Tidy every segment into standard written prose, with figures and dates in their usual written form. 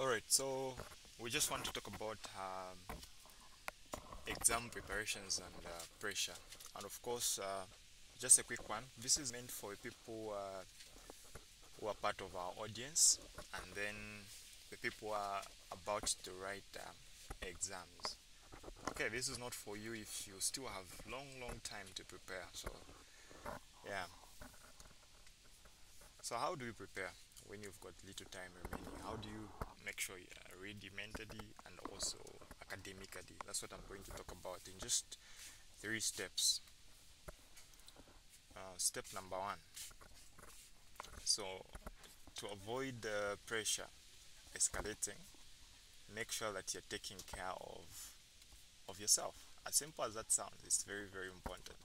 Alright, so we just want to talk about exam preparations and pressure. And of course, just a quick one. This is meant for people who are part of our audience, and then the people who are about to write exams. Okay, this is not for you if you still have long time to prepare. So yeah. So how do you prepare when you've got little time remaining? How do you make sure you are ready mentally and also academically? That's what I'm going to talk about in just three steps. Step number one. So to avoid the pressure escalating, make sure that you're taking care of yourself. As simple as that sounds, it's very important.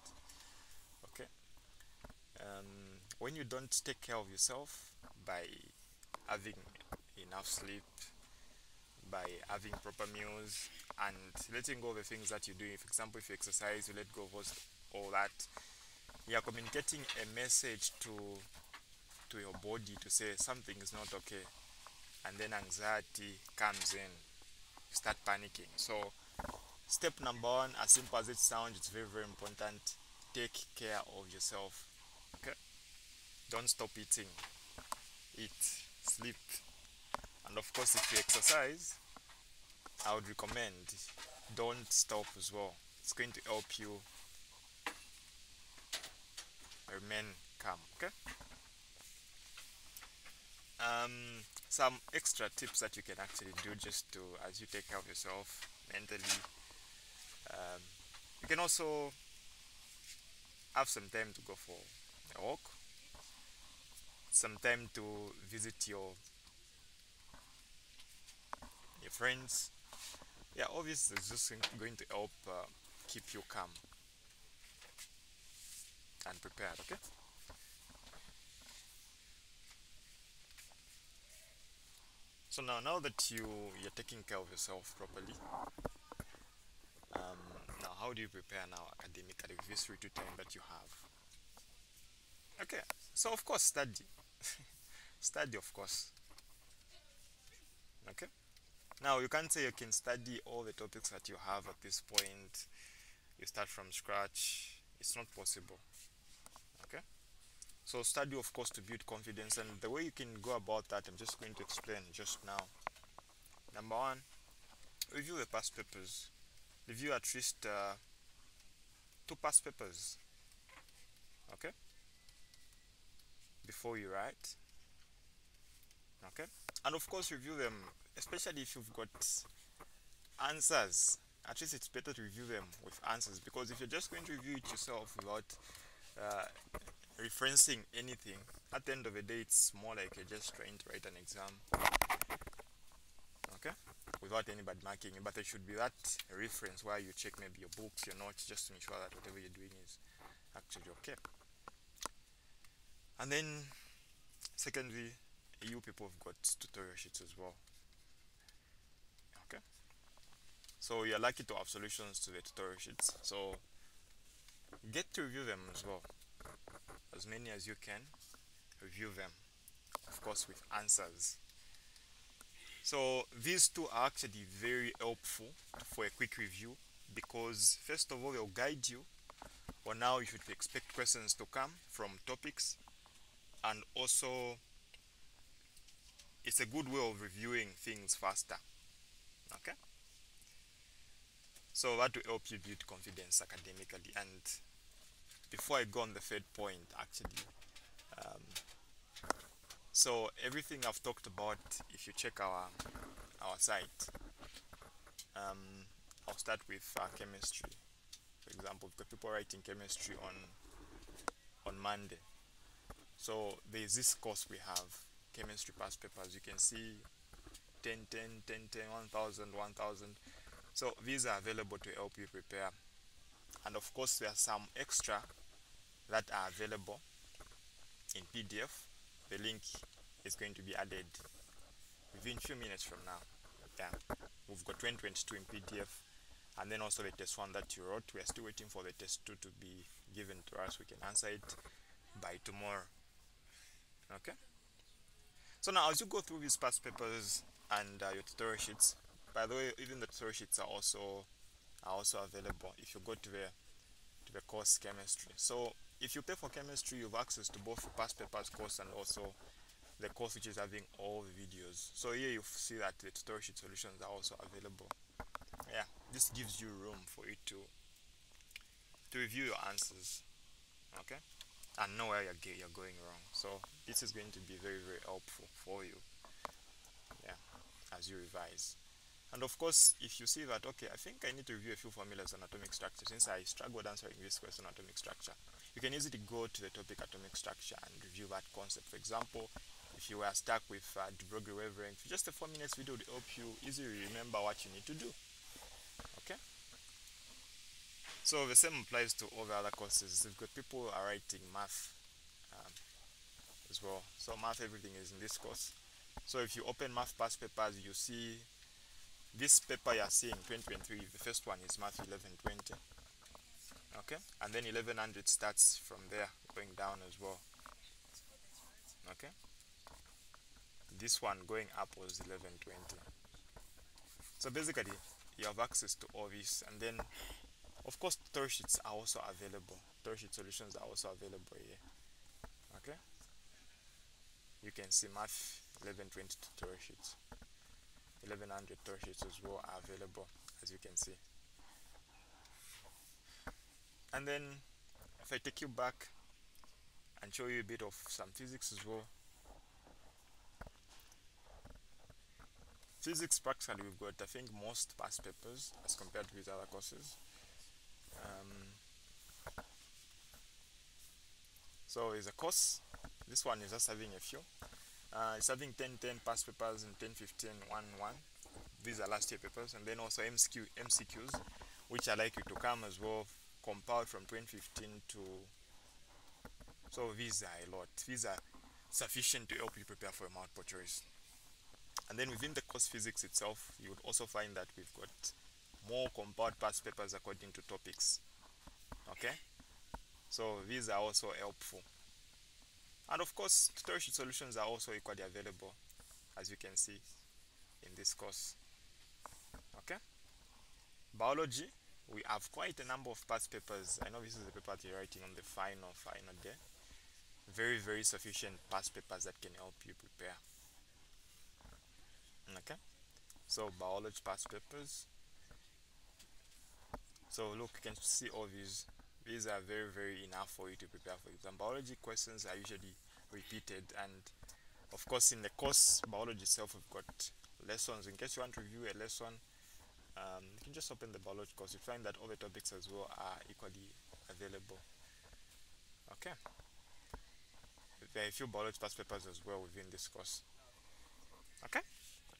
Okay. When you don't take care of yourself by having enough sleep, by having proper meals, and letting go of the things that you do. For example, if you exercise, you let go of all that. You are communicating a message to your body to say something is not okay, and then anxiety comes in. You start panicking. So, step number one, as simple as it sounds, it's very important. Take care of yourself. Okay, don't stop eating. Eat, sleep, and of course, if you exercise, I would recommend don't stop as well. It's going to help you remain calm. Okay. Some extra tips that you can actually do just to as you take care of yourself mentally. Um, you can also have some time to go for a walk, some time to visit your friends. Yeah, obviously, it's just going to help keep you calm and prepared. Okay. So now that you're taking care of yourself properly, now how do you prepare now academically with this free time that you have? Okay, so of course study, study of course. Okay. Now you can't say you can study all the topics that you have at this point. You start from scratch. It's not possible. Okay. So study of course to build confidence, and the way you can go about that, I'm just going to explain just now. Number one, review the past papers. Review at least two past papers. Okay. Before you write. Okay. And of course review them, especially if you've got answers. At least it's better to review them with answers, because if you're just going to review it yourself without uh, referencing anything, at the end of the day it's more like you're just trying to write an exam. Okay, without any bad marking, but there should be that reference where you check maybe your books, your notes, just to make sure that whatever you're doing is actually okay. And then secondly, you people have got tutorial sheets as well. Okay, so you're lucky to have solutions to the tutorial sheets, so get to review them as well, as many as you can. Review them, of course, with answers. So these two are actually very helpful for a quick review, because first of all they'll guide you on how you should expect questions to come from topics, and also it's a good way of reviewing things faster. Okay, so that will help you build confidence academically. And before I go on the third point, actually, um, so everything I've talked about, if you check our site, um, I'll start with chemistry. For example, the people writing chemistry on Monday. So there's this course we have, chemistry past papers. You can see 10, 10, 10, 10, 1000, 1000. So these are available to help you prepare. And of course, there are some extra that are available in PDF. The link is going to be added within few minutes from now. Yeah, we've got 2022 in PDF, and then also the test one that you wrote. We are still waiting for the test two to be given to us. We can answer it by tomorrow. Okay. So now as you go through these past papers and your tutorial sheets, by the way, even the tutorial sheets are also available if you go to the course chemistry. So if you pay for chemistry, you have access to both the past papers course and also the course which is having all the videos. So here you see that the tutorial sheet solutions are also available. Yeah, this gives you room for you to review your answers, okay, and know where you're going wrong. So this is going to be very, very helpful for you, yeah, as you revise. And of course, if you see that, okay, I think I need to review a few formulas on atomic structure since I struggled answering this question on atomic structure, you can easily go to the topic atomic structure and review that concept. For example, if you were stuck with de Broglie wavelength, just a 4 minutes video will help you easily remember what you need to do. Okay? So the same applies to all the other courses. We've got people who are writing math as well. So math, everything is in this course. So if you open math past papers, you see this paper you're seeing, 2023, the first one is math 1120. Okay, and then 1100 starts from there going down as well. Okay, this one going up was 1120. So basically you have access to all this, and then of course tutorial sheets are also available. Tutorial sheet solutions are also available here. Okay, you can see math 1120 tutorial sheets, 1100 tutorial sheets as well are available, as you can see. And then if I take you back and show you a bit of some physics as well. Physics practically we've got I think most past papers as compared with other courses. So it's a course, this one is just having a few. It's having 10 past papers and 10 15 1 1. These are last year papers, and then also MCQs which are likely to come as well, compiled from 2015 to, so these are a lot. These are sufficient to help you prepare for a multiple choice. And then within the course physics itself, you would also find that we've got more compiled past papers according to topics. Okay, so these are also helpful. And of course, tutorial sheet solutions are also equally available, as you can see in this course. Okay, biology, we have quite a number of past papers. I know this is the paper that you're writing on the final day. Very, very sufficient past papers that can help you prepare. Okay, so biology past papers. So look, you can see all these are very, very enough for you to prepare for exam. Biology questions are usually repeated, and of course in the course biology itself we've got lessons. In case you want to review a lesson, you can just open the biology course. You find that all the topics as well are equally available. Okay, there are a few biology past papers as well within this course. Okay,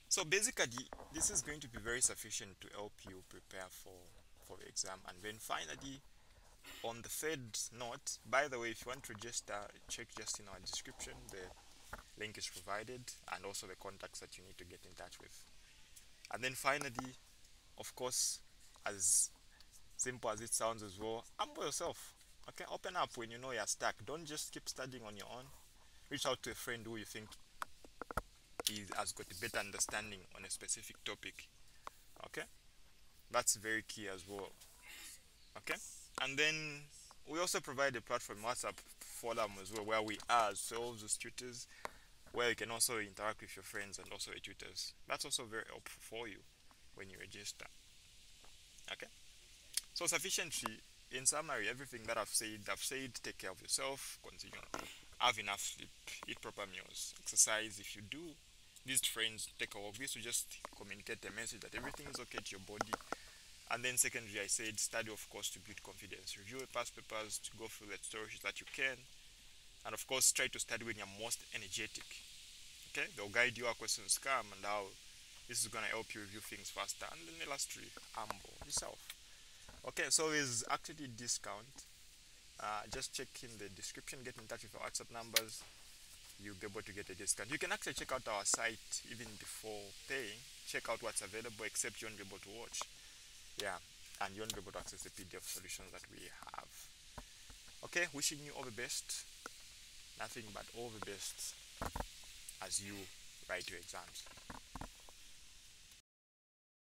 so basically this is going to be very sufficient to help you prepare for the exam. And then finally, on the third note, by the way, if you want to register, check just in our description, the link is provided, and also the contacts that you need to get in touch with. And then finally, of course, as simple as it sounds as well, humble yourself. Okay, open up when you know you're stuck. Don't just keep studying on your own. Reach out to a friend who you think has got a better understanding on a specific topic. Okay, that's very key as well. Okay, and then we also provide a platform, WhatsApp forum as well, where we are ourselves as tutors, where you can also interact with your friends and also your tutors. That's also very helpful for you when you register. Okay, so sufficiently, in summary, everything that I've said, take care of yourself, continue, have enough sleep, eat proper meals, exercise if you do. These friends take a walk. This to just communicate the message that everything is okay to your body. And then secondly, I said study, of course, to build confidence. Review the past papers to go through the stories that you can. And of course, try to study when you're most energetic. Okay, they'll guide you how questions come and how this is going to help you review things faster. And then lastly, humble yourself. Okay, so there's actually discount. Just check in the description, get in touch with our WhatsApp numbers. You'll be able to get a discount. You can actually check out our site even before paying. Check out what's available, except you won't be able to watch. Yeah, and you won't be able to access the PDF solutions that we have. Okay, wishing you all the best. Nothing but all the best. as you write your exams.